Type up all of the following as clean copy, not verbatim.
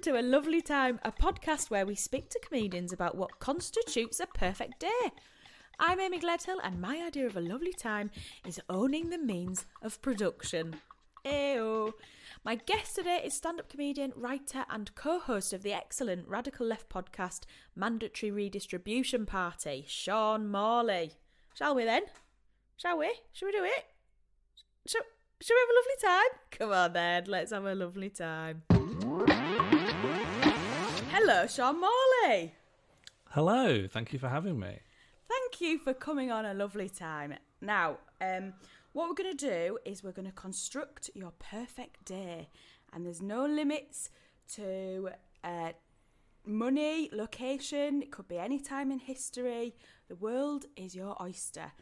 To a lovely time, a podcast where we speak to comedians about what constitutes a perfect day. I'm Amy Gledhill, and my idea of a lovely time is owning the means of production. Ayo. My guest today is stand-up comedian, writer and co-host of the excellent Radical Left podcast, Mandatory Redistribution Party, Sean Morley. Shall we then? Shall we? Shall we do it? Shall we have a lovely time? Come on then, let's have a lovely time. Hello, Sean Morley. Hello, thank you for having me. Thank you for coming on a lovely time. Now, what we're going to do is we're going to construct your perfect day. And there's no limits to money, location. It could be any time in history. The world is your oyster.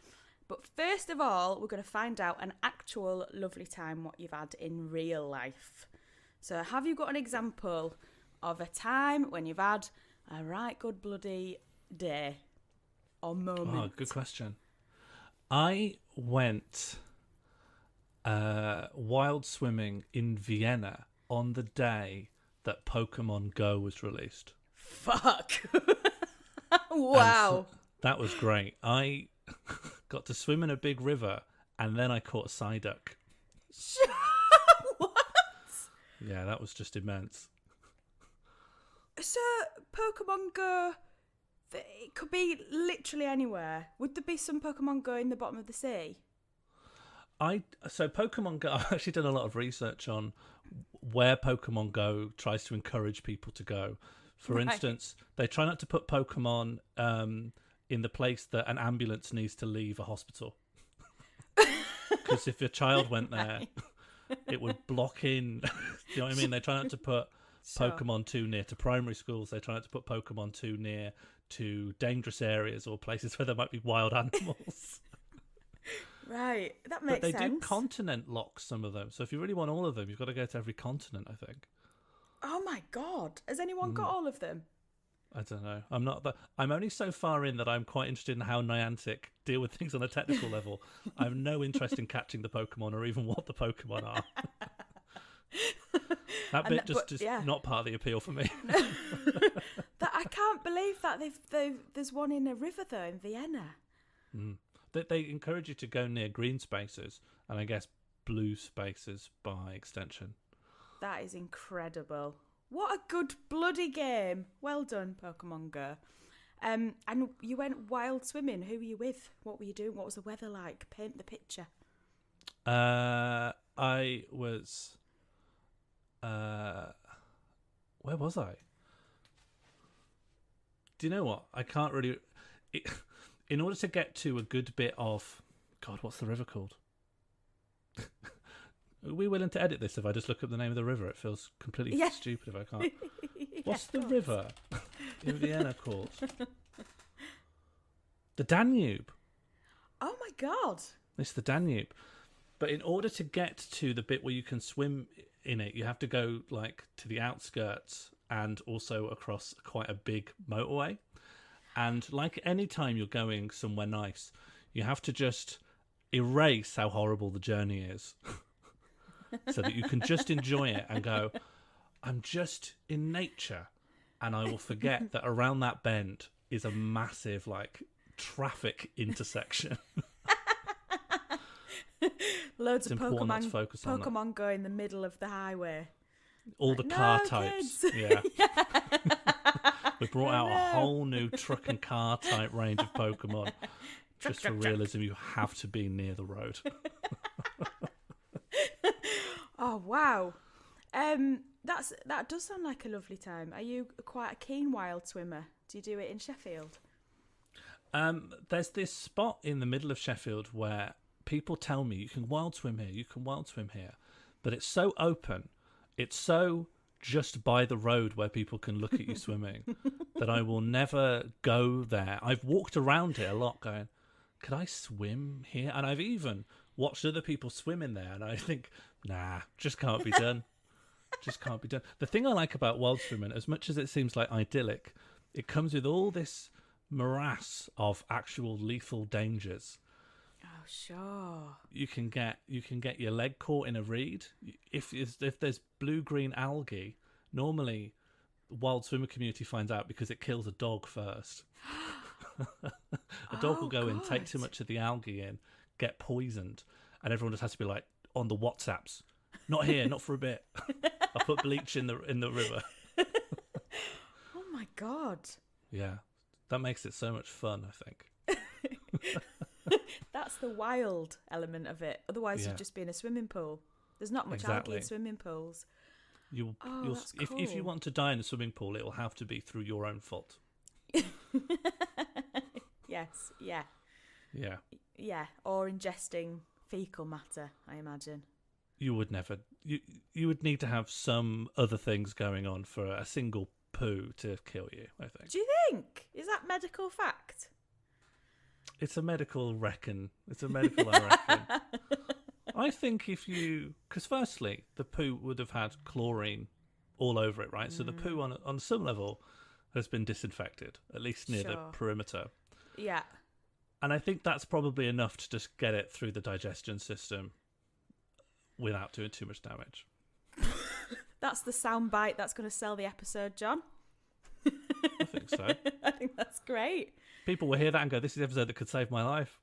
But first of all, we're going to find out an actual lovely time, what you've had in real life. So have you got an example of a time when you've had a right good bloody day or moment? Oh, good question. I went wild swimming in Vienna on the day that Pokemon Go was released. Fuck. Wow. So that was great. I got to swim in a big river and then I caught a Psyduck. What? Yeah, that was just immense. So, Pokemon Go, it could be literally anywhere. Would there be some Pokemon Go in the bottom of the sea? So Pokemon Go, I've actually done a lot of research on where Pokemon Go tries to encourage people to go. For instance, they try not to put Pokemon in the place that an ambulance needs to leave a hospital. Because if your child went there, it would block in. Do you know what I mean? They try not to put Pokemon too near to primary schools. They try not to put Pokemon too near to dangerous areas or places where there might be wild animals. Right, that makes sense. But they do continent lock some of them. So if you really want all of them, you've got to go to every continent, I think. Oh my God. Has anyone got all of them? I don't know. I'm only so far in that I'm quite interested in how Niantic deal with things on a technical level. I have no interest in catching the Pokemon or even what the Pokemon are. That bit is not part of the appeal for me. I can't believe that there's one in a river though in Vienna. They encourage you to go near green spaces and I guess blue spaces by extension. That is incredible. What a good bloody game. Well done, Pokemon Go. And you went wild swimming. Who were you with? What were you doing? What was the weather like? Paint the picture. I was... where was I? Do you know what? I can't really... In order to get to a good bit of... God, what's the river called? Are we willing to edit this if I just look up the name of the river? It feels completely stupid if I can't. What's the river in Vienna called? The Danube. Oh my God. It's the Danube. But in order to get to the bit where you can swim in it, you have to go like to the outskirts and also across quite a big motorway. And like any time you're going somewhere nice, you have to just erase how horrible the journey is. So that you can just enjoy it and go, I'm just in nature, and I will forget that around that bend is a massive like traffic intersection. Loads it's of Pokemon Go in the middle of the highway. All the car types. Yeah. We brought out a whole new truck and car type range of Pokemon. Just for realism, you have to be near the road. Oh wow, that does sound like a lovely time. Are you quite a keen wild swimmer? Do you do it in Sheffield? There's this spot in the middle of Sheffield where people tell me you can wild swim here, but it's so open, it's so just by the road where people can look at you swimming that I will never go there. I've walked around it a lot going, could I swim here? And I've even watched other people swim in there, and I think, nah, just can't be done. Just can't be done. The thing I like about wild swimming, as much as it seems like idyllic, it comes with all this morass of actual lethal dangers. Oh, sure. You can get your leg caught in a reed. If there's blue-green algae, normally the wild swimmer community finds out because it kills a dog first. A dog will go in, take too much of the algae in, get poisoned, and everyone just has to be like on the WhatsApps. Not here, not for a bit. I put bleach in the river. Oh my God. Yeah, that makes it so much fun, I think. That's the wild element of it. Otherwise, you'd just be in a swimming pool. There's not much algae in swimming pools. That's cool. If you want to die in a swimming pool, it will have to be through your own fault. Yes, yeah. Yeah. Yeah, or ingesting fecal matter, I imagine. You would never... You would need to have some other things going on for a single poo to kill you, I think. Do you think? Is that medical fact? It's a medical reckon. It's a medical, I reckon. I think if you... Because firstly, the poo would have had chlorine all over it, right? So the poo, on some level, has been disinfected, at least near the perimeter. Yeah. And I think that's probably enough to just get it through the digestion system without doing too much damage. That's the soundbite that's going to sell the episode, John. I think so. I think that's great. People will hear that and go, this is the episode that could save my life.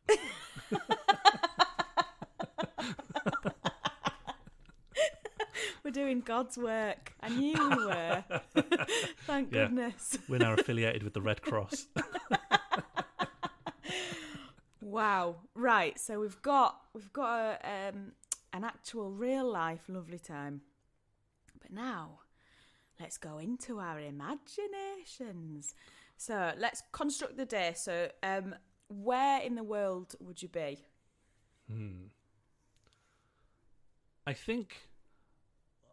We're doing God's work. I knew we were. Thank goodness. We're now affiliated with the Red Cross. Wow. Right. So we've got an actual real life lovely time. But now let's go into our imaginations. So let's construct the day. So where in the world would you be? I think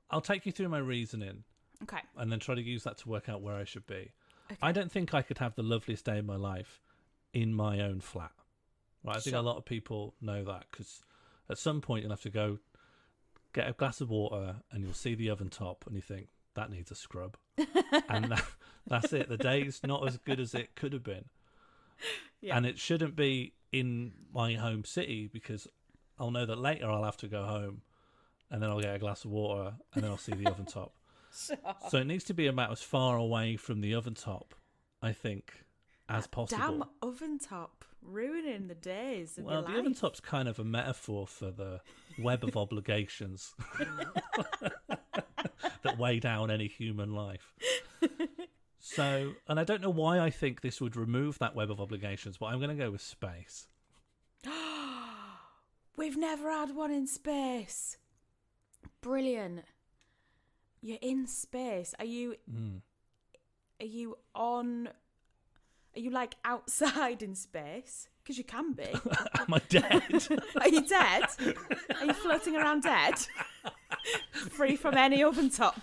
I'll take you through my reasoning. Okay. And then try to use that to work out where I should be. Okay. I don't think I could have the loveliest day of my life in my own flat. Right? I think a lot of people know that because at some point you'll have to go get a glass of water and you'll see the oven top and you think, that needs a scrub. And that's it. The day's not as good as it could have been. Yeah. And it shouldn't be in my home city because I'll know that later I'll have to go home and then I'll get a glass of water and then I'll see the oven top. Sure. So it needs to be about as far away from the oven top, I think, as possible. Damn oven top, ruining the days of your life. Well, the oven top's kind of a metaphor for the web of obligations that weigh down any human life. So, and I don't know why I think this would remove that web of obligations, but I'm going to go with space. We've never had one in space. Brilliant. You're in space. Are you like outside in space? Because you can be. Am I dead? Are you dead? Are you floating around dead? Free from any oven top?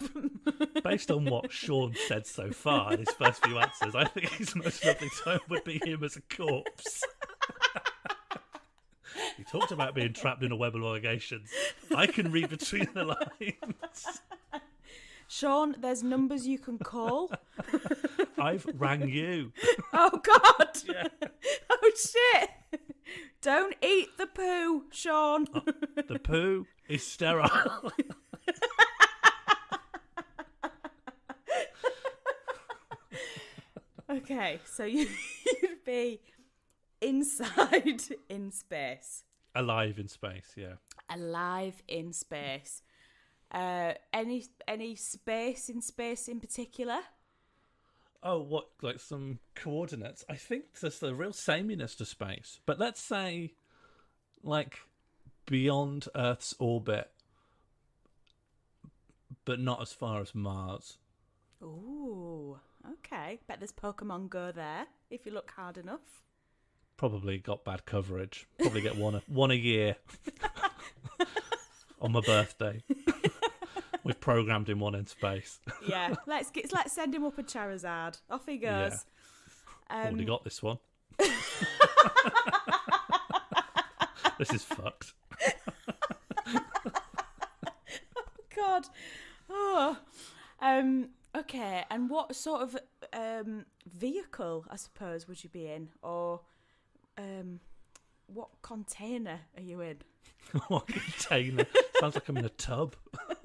Based on what Sean said so far in his first few answers, I think his most lovely time would be him as a corpse. He talked about being trapped in a web of obligations. I can read between the lines. Sean, there's numbers you can call. I've rang you. Oh, God. Yeah. Oh, shit. Don't eat the poo, Sean. Oh, the poo is sterile. Okay, so you'd be inside in space. Alive in space, yeah. Alive in space. Any space in particular? Oh, what, like some coordinates? I think there's a real sameness to space. But let's say, like, beyond Earth's orbit, but not as far as Mars. Ooh, okay. Bet there's Pokemon Go there, if you look hard enough. Probably got bad coverage. Probably get one a year on my birthday. We've programmed him one in space. Yeah, let's send him up a Charizard. Off he goes. Yeah. Already got this one. This is fucked. God. Oh. Okay, and what sort of vehicle, I suppose, would you be in? Or what container are you in? What container? Sounds like I'm in a tub. Are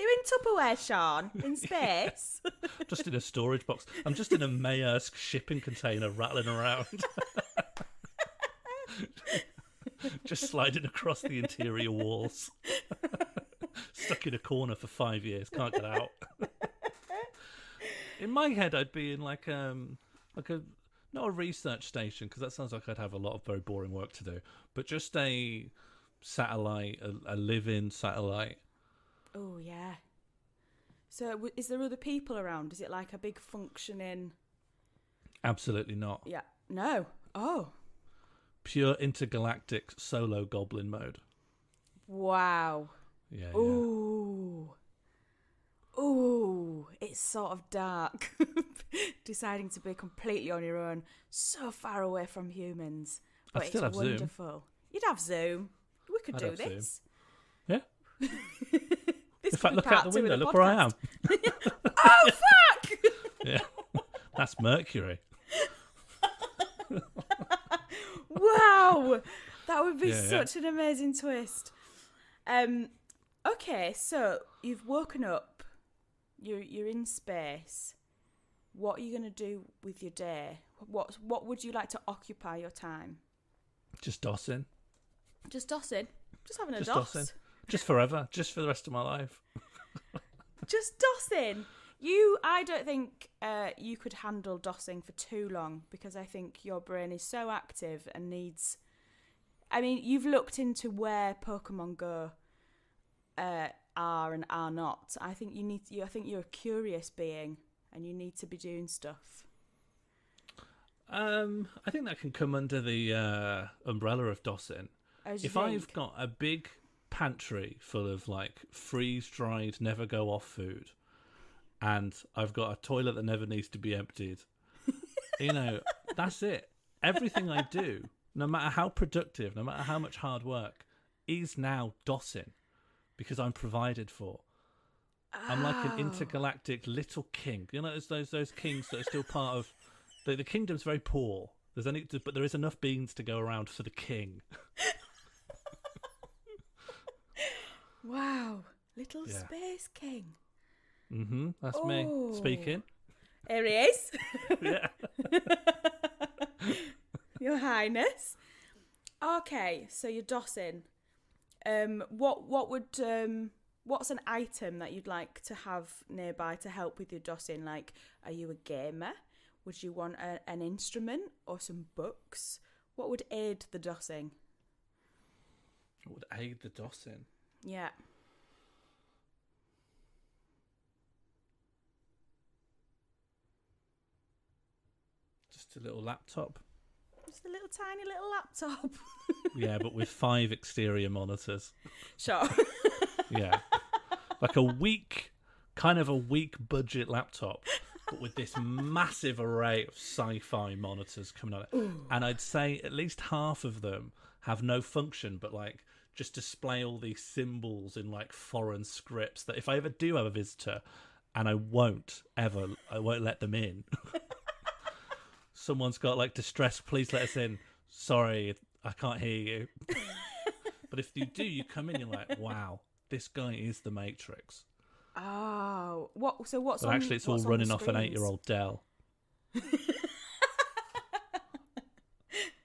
you in Tupperware, Sean? In space? Just in a storage box. I'm just in a Maersk shipping container rattling around. Just sliding across the interior walls. Stuck in a corner for 5 years, can't get out. In my head, I'd be in like a not a research station, because that sounds like I'd have a lot of very boring work to do, but just a satellite, a live-in satellite. Oh yeah. So is there other people around? Is it like a big functioning? Absolutely not. Yeah. No. Oh. Pure intergalactic solo goblin mode. Wow. Yeah. Ooh. Ooh. It's sort of dark. Deciding to be completely on your own, so far away from humans. But I'd still have wonderful. Zoom. You'd have Zoom. We could do this. Zoom. Yeah. In fact, look out the window. Look where I am. Oh, fuck! Yeah. That's Mercury. Wow. That would be such an amazing twist. Okay, so you've woken up. You're in space. What are you going to do with your day? What would you like to occupy your time? Just dossing. Just dossing? Just having a Just doss? dossing. Just forever. Just for the rest of my life. Just dossing? I don't think you could handle dossing for too long, because I think your brain is so active and needs... I mean, you've looked into where Pokemon Go are and are not. I think I think you're a curious being and you need to be doing stuff. I think that can come under the umbrella of dossing. If I've got a big pantry full of like freeze-dried, never go off food, and I've got a toilet that never needs to be emptied, that's it. Everything I do, no matter how productive, no matter how much hard work, is now dossing, because I'm provided for. I'm like an intergalactic little king. Those kings that are still part of the kingdom's very poor. But there is enough beans to go around for the king. Wow, little space king. Mm-hmm. That's me speaking. Here he is. Yeah. Your Highness. Okay, so you're dossing. What's an item that you'd like to have nearby to help with your dossing? Like, are you a gamer? Would you want an instrument or some books? What would aid the dossing? What would aid the dossing? Yeah. Just a little laptop. Just a little tiny little laptop. Yeah, but with 5 exterior monitors. Sure. Yeah. Like a weak budget laptop, but with this massive array of sci-fi monitors coming on it. Ooh. And I'd say at least half of them have no function, but like just display all these symbols in like foreign scripts that if I ever do have a visitor, and I won't let them in. Someone's got like distress, please let us in. Sorry, I can't hear you. But if you do, you come in, you're like, wow, this guy is the Matrix. Oh, what? So what's but on? Actually, it's all running off an 8-year-old Dell.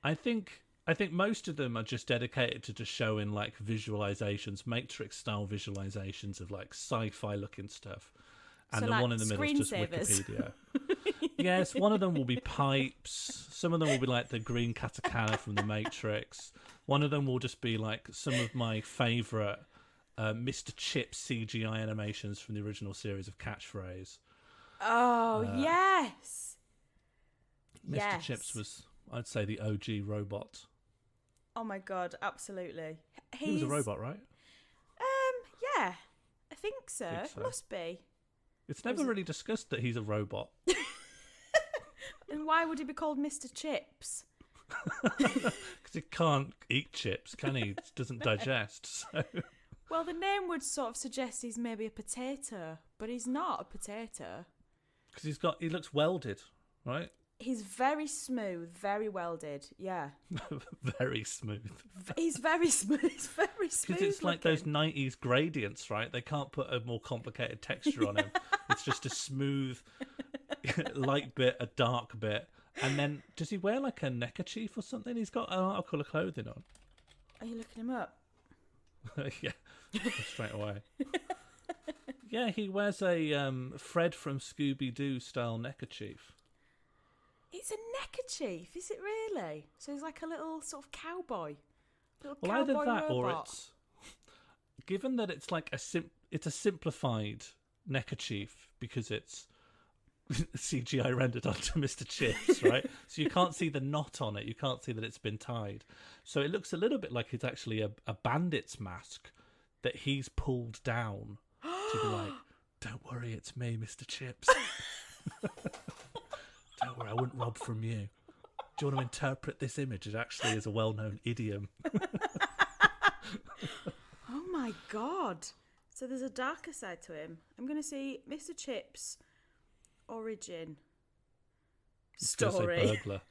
I think most of them are just dedicated to just showing like visualizations, Matrix style visualizations of like sci-fi looking stuff, and so the like one in the middle is just Wikipedia. Yes, one of them will be pipes. Some of them will be like the green katakana from the Matrix. One of them will just be like some of my favourite Mr. Chips CGI animations from the original series of Catchphrase. Oh, yes. Mr. Chips was, I'd say, the OG robot. Oh my God, absolutely. He was a robot, right? Yeah, I think so. Must be. It's never really discussed that he's a robot. And why would he be called Mr. Chips? Because Because he can't eat chips, can he? It doesn't digest. So. Well, the name would sort of suggest he's maybe a potato, but he's not a potato. Because he looks welded, right? He's very smooth, very welded, yeah. Very smooth. He's very smooth. He's very smooth. Because it's like those 90s gradients, right? They can't put a more complicated texture on him. It's just a smooth, light bit, a dark bit. And then, does he wear like a neckerchief or something? He's got an article of clothing on. Are you looking him up? Yeah, straight away. Yeah, he wears a Fred from Scooby-Doo style neckerchief. It's a neckerchief, is it really? So he's like a little sort of cowboy. Well, cowboy either that robot. or it's... Given that it's like it's a simplified neckerchief because it's CGI rendered onto Mr. Chips, right? So you can't see the knot on it. You can't see that it's been tied. So it looks a little bit like it's actually a bandit's mask that he's pulled down to be like, don't worry, it's me, Mr. Chips. Don't worry, I wouldn't rob from you. Do you want to interpret this image? It actually is a well-known idiom. Oh my God. So there's a darker side to him. I'm going to see Mr. Chips' origin story. Burglar.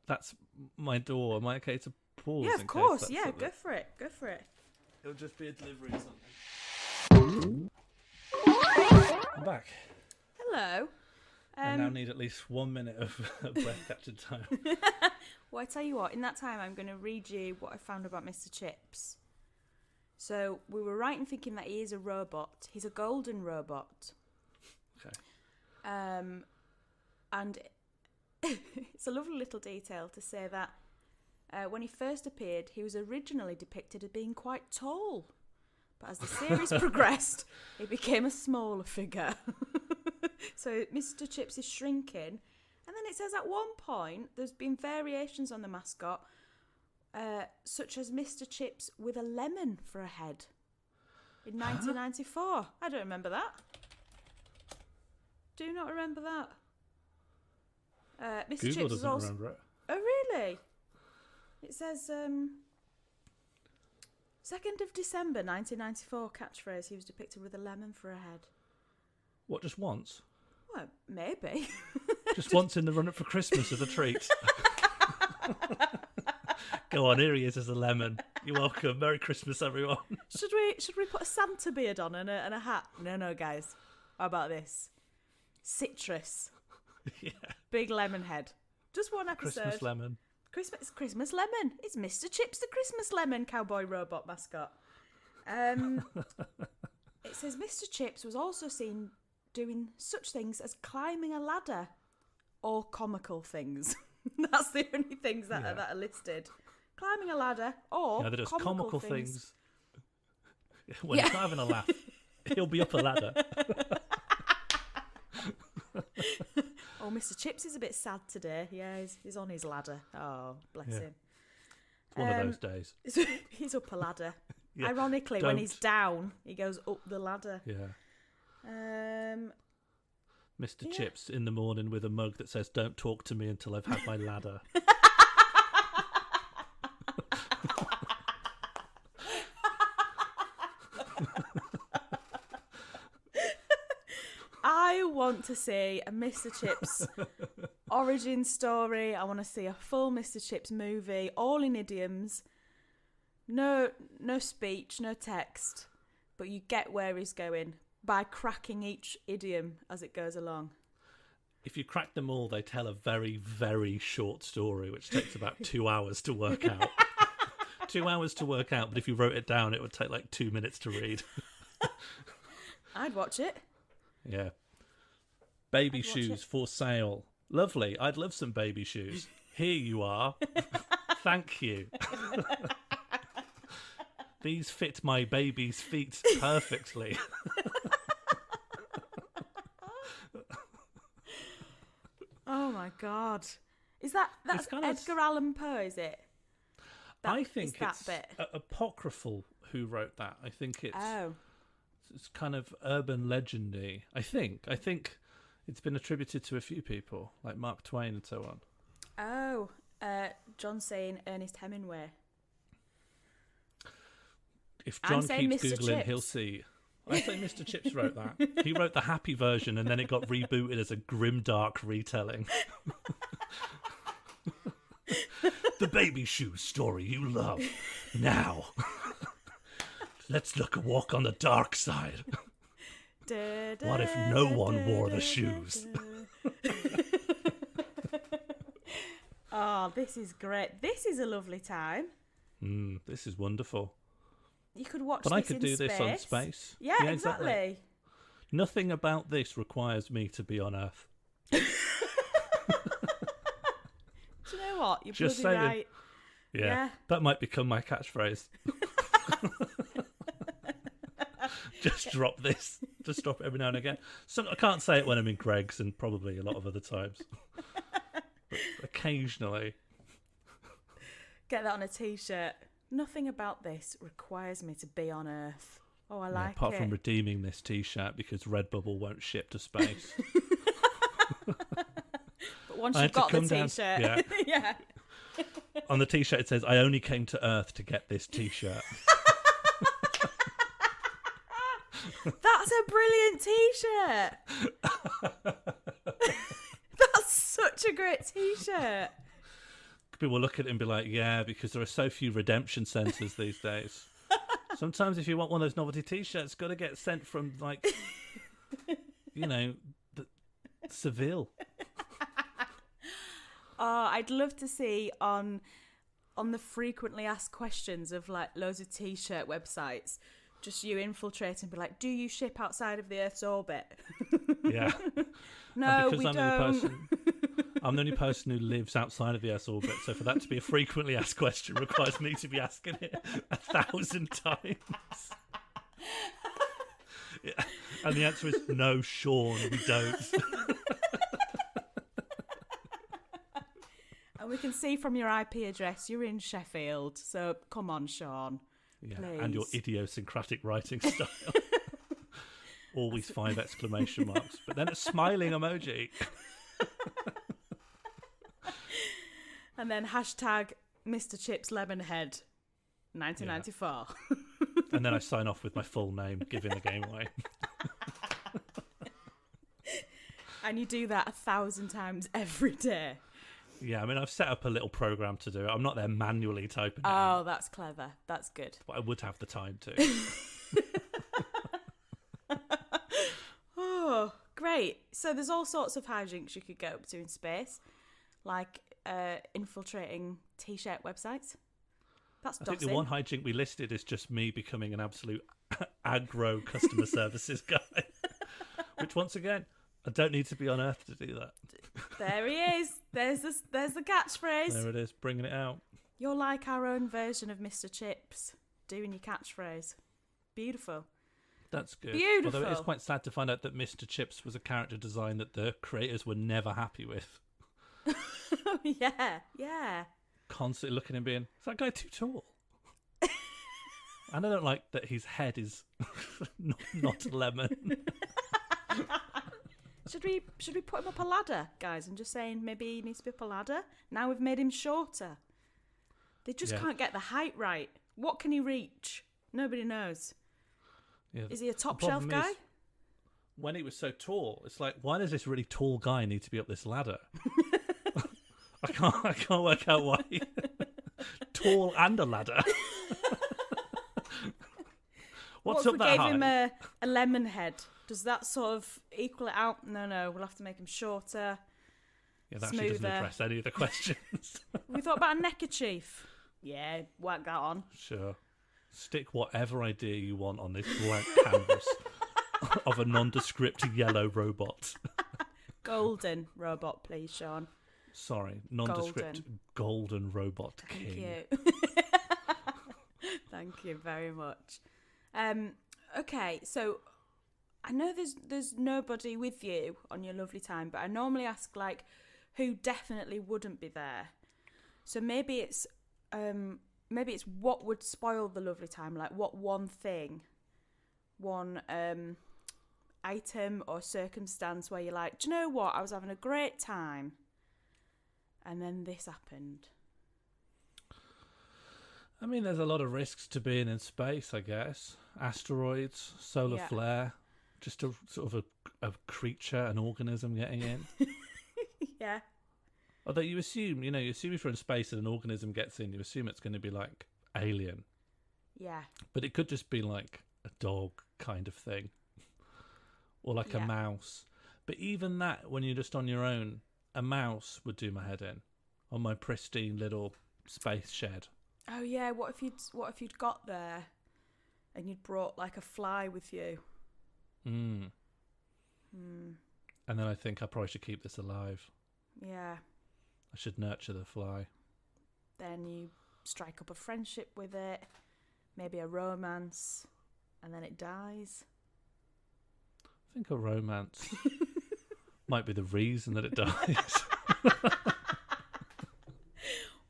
That's my door. Am I okay to pause? Yeah, of course. Yeah, go for it. Go for it. It'll just be a delivery or something. I'm back. Hello. I now need at least 1 minute of breath catching time. Well, I tell you what, in that time I'm going to read you what I found about Mr. Chips. So we were right in thinking that he is a robot. He's a golden robot. Okay. And it's a lovely little detail to say that when he first appeared, he was originally depicted as being quite tall. But as the series progressed, he became a smaller figure. So Mr. Chips is shrinking. And then it says at one point, there's been variations on the mascot, such as Mr. Chips with a lemon for a head in 1994. I don't remember that. Do not remember that. Mr. Google Chips doesn't remember it. Oh, really? It says 2nd of December 1994 catchphrase. He was depicted with a lemon for a head. What, just once? Well, maybe. Just once in the run-up for Christmas as a treat. Go on, here he is as a lemon. You're welcome. Merry Christmas, everyone. Should we put a Santa beard on and a hat? No, guys. How about this? Citrus. Yeah. Big lemon head. Just one episode. Christmas lemon. Christmas lemon. It's Mr. Chips, the Christmas lemon cowboy robot mascot. It says Mr. Chips was also seen doing such things as climbing a ladder or comical things. That's the only things that are listed. Climbing a ladder or comical things. When he's not having a laugh, he'll be up a ladder. Oh, Mr. Chips is a bit sad today. Yeah, he's on his ladder. Oh, bless him. It's one of those days. He's up a ladder. Yeah, Ironically, when he's down, he goes up the ladder. Yeah. Mr. Yeah. Chips in the morning with a mug that says, "Don't talk to me until I've had my ladder." I want to see a Mr. Chips origin story. I want to see a full Mr. Chips movie, all in idioms. No speech, no text, but you get where he's going by cracking each idiom as it goes along. If you crack them all, they tell a very, very short story, which takes about 2 hours to work out. 2 hours to work out, but if you wrote it down, it would take like 2 minutes to read. I'd watch it. Yeah. Baby shoes for sale. Lovely. I'd love some baby shoes. Here you are. Thank you. These fit my baby's feet perfectly. Oh my God. Is that's Edgar Allan Poe, is it? I think that it's bit. apocryphal who wrote that. I think it's kind of urban legendy. I think It's been attributed to a few people, like Mark Twain and so on. Oh, John saying Ernest Hemingway. If John keeps Mr. Googling, Chips. he'll see. I think Mr. Chips wrote that. He wrote the happy version, and then it got rebooted as a grimdark retelling. The baby shoes story you love. Now, let's walk on the dark side. What if no one wore the shoes? Oh, this is great. This is a lovely time. This is wonderful. You could watch but this I could in do space. this on space. Yeah, exactly. Nothing about this requires me to be on Earth. Do you know what? You're Just bloody saying. right. Yeah, that might become my catchphrase. Just drop this. Just drop it every now and again. So I can't say it when I'm in Greg's and probably a lot of other times. But occasionally. Get that on a t-shirt. Nothing about this requires me to be on Earth. Oh, I like apart it. from redeeming this t-shirt because Redbubble won't ship to space. But once you've got the t-shirt, yeah. yeah. On the t-shirt it says, "I only came to Earth to get this t-shirt." That's a brilliant t-shirt. That's such a great t-shirt. People will look at it and be like, yeah, because there are so few redemption centres these days. Sometimes if you want one of those novelty t-shirts, it's got to get sent from, like, Seville. Oh, I'd love to see on the frequently asked questions of, like, loads of t-shirt websites, just you infiltrate and be like, do you ship outside of the Earth's orbit? Yeah. No, we don't. I'm the only person who lives outside of the Earth's orbit, so for that to be a frequently asked question requires me to be asking it 1,000 times. Yeah. And the answer is no, Sean, we don't. And we can see from your IP address you're in Sheffield, so come on, Sean. Yeah, please. and your idiosyncratic writing style. Always 5 exclamation marks, but then a smiling emoji. And then hashtag Mr. Chips Lemonhead 1994. Yeah. And then I sign off with my full name, giving the game away. And you do that 1,000 times every day. Yeah, I mean, I've set up a little program to do it. I'm not there manually typing it. Oh, that's clever. That's good. But I would have the time to. Oh, great. So there's all sorts of hijinks you could get up to in space, like infiltrating t-shirt websites. That's I think dossing. the one hijink we listed is just me becoming an absolute aggro customer services guy. Which, once again, I don't need to be on Earth to do that. There he is. There's the catchphrase. There it is, bringing it out. You're like our own version of Mr. Chips, doing your catchphrase. Beautiful. That's good. Beautiful. Although it is quite sad to find out that Mr. Chips was a character design that the creators were never happy with. Yeah. Constantly looking and being, is that guy too tall? And I don't like that his head is not lemon. Should we put him up a ladder, guys, and just saying maybe he needs to be up a ladder? Now we've made him shorter. They just can't get the height right. What can he reach? Nobody knows. Yeah, is he a top shelf guy? When he was so tall, it's like, why does this really tall guy need to be up this ladder? I can't work out why. Tall and a ladder. What's what up if we that gave high? him a lemon head? Does that sort of equal it out? No, we'll have to make him shorter. Yeah, that actually doesn't address any of the questions. We thought about a neckerchief. Yeah, whack that on. Sure. Stick whatever idea you want on this blank canvas of a nondescript yellow robot. Golden robot, please, Sean. Sorry, nondescript golden robot Thank king. you. Thank you very much. Okay, so I know there's nobody with you on your lovely time, but I normally ask like who definitely wouldn't be there. So maybe it's what would spoil the lovely time, like what one thing, one item or circumstance where you're like, do you know what? I was having a great time, and then this happened. I mean, there's a lot of risks to being in space, I guess. Asteroids, solar flare, just a sort of a creature, an organism getting in. Yeah. Although you assume if you're in space and an organism gets in, you assume it's going to be like alien. Yeah. But it could just be like a dog kind of thing. Or like a mouse. But even that, when you're just on your own, a mouse would do my head in on my pristine little space shed. Oh yeah, what if you'd got there and you'd brought like a fly with you? And then I think I probably should keep this alive. Yeah. I should nurture the fly. Then you strike up a friendship with it, maybe a romance, and then it dies. I think a romance might be the reason that it dies.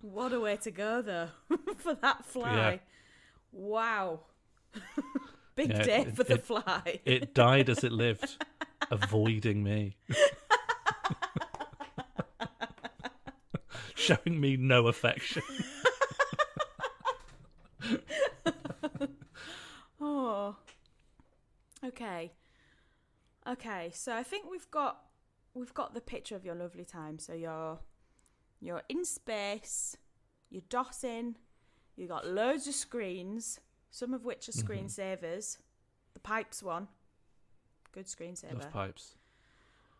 What a way to go, though, for that fly. Yeah. Wow. Big day for the fly. It died as it lived, avoiding me. Showing me no affection. Oh. Okay. Okay, so I think we've got the picture of your lovely time. So you're in space, you're dotting, you've got loads of screens, some of which are screensavers. The pipes one, good screensaver. Love pipes.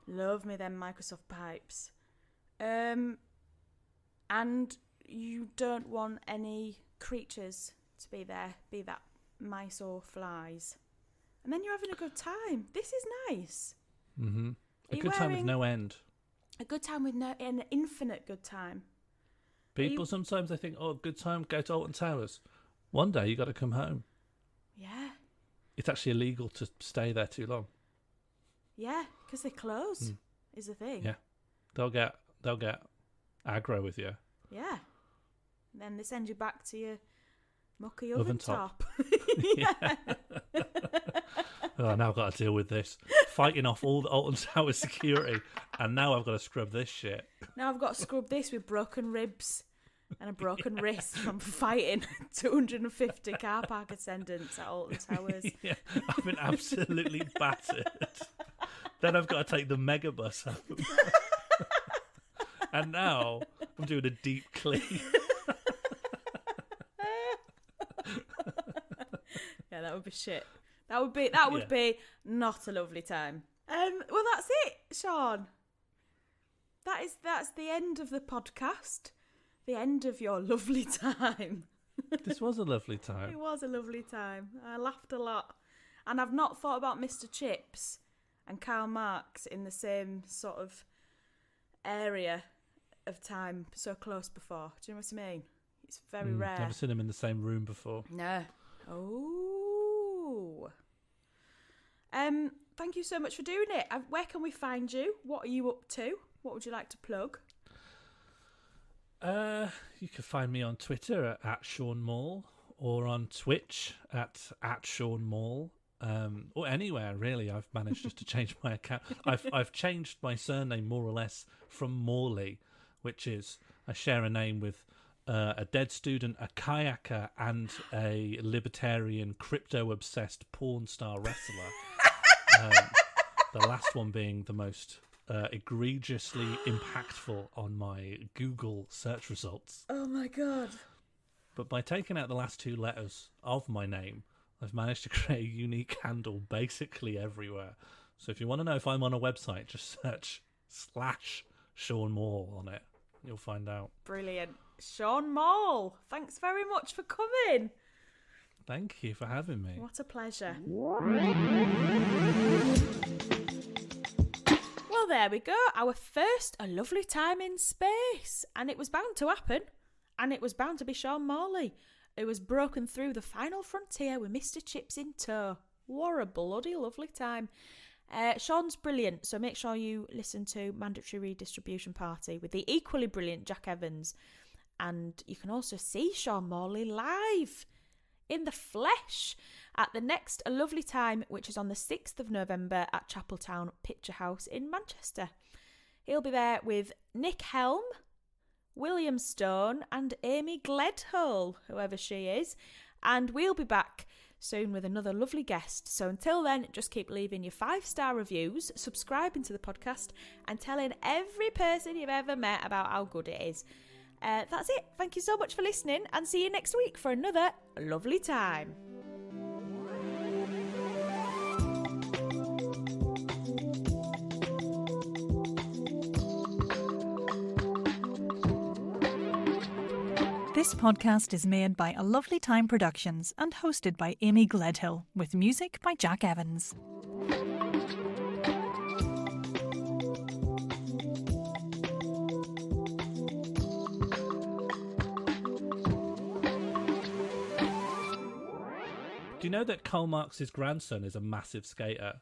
Love me them Microsoft pipes. And you don't want any creatures to be there, be that mice or flies. And then you're having a good time. This is nice. Mm-hmm. A good time with no end. A good time with an infinite good time. People sometimes they think, oh, good time, go to Alton Towers. One day you got to come home. Yeah. It's actually illegal to stay there too long. Yeah, because they close is the thing. Yeah. They'll get aggro with you. Yeah. And then they send you back to your mucky oven top. Yeah. Oh, now I've got to deal with this. Fighting off all the Alton Towers security, and now I've got to scrub this shit. Now I've got to scrub this with broken ribs and a broken wrist from fighting 250 car park attendants at Alton Towers. Yeah, I've been absolutely battered. Then I've got to take the megabus home. And now I'm doing a deep clean. Yeah, that would be shit. That would be not a lovely time. Well, that's it, Sean. That's the end of the podcast. The end of your lovely time. This was a lovely time. It was a lovely time. I laughed a lot. And I've not thought about Mr. Chips and Karl Marx in the same sort of area of time so close before. Do you know what I mean? It's very rare. Never seen them in the same room before. No. Oh. Thank you so much for doing it. Where can we find you? What are you up to? What would you like to plug? You can find me on Twitter at Sean Mall, or on Twitch at Sean Mall, or anywhere really. I've managed just to change my account. I've changed my surname more or less from Morley, which is I share a name with a dead student, a kayaker, and a libertarian crypto-obsessed porn star wrestler. The last one being the most egregiously impactful on my Google search results. Oh my god. But by taking out the last two letters of my name, I've managed to create a unique handle basically everywhere. So if you want to know if I'm on a website, just search /Sean Mall on it. You'll find out. Brilliant. Sean Mall, thanks very much for coming. Thank you for having me. What a pleasure. Well, there we go. Our first A Lovely Time in Space. And it was bound to happen. And it was bound to be Sean Morley, who was broken through the final frontier with Mr. Chips in tow. What a bloody lovely time. Sean's brilliant, so make sure you listen to Mandatory Redistribution Party with the equally brilliant Jack Evans. And you can also see Sean Morley live in the flesh at the next A Lovely Time, which is on the 6th of November at Chapeltown Picture House in Manchester. He'll be there with Nick Helm, William Stone and Amy Gledhull, whoever she is. And we'll be back soon with another lovely guest. So until then, just keep leaving your 5-star reviews, subscribing to the podcast and telling every person you've ever met about how good it is. That's it. Thank you so much for listening and see you next week for another lovely time. This podcast is made by A Lovely Time Productions and hosted by Amy Gledhill, with music by Jack Evans. Do you know that Karl Marx's grandson is a massive skater?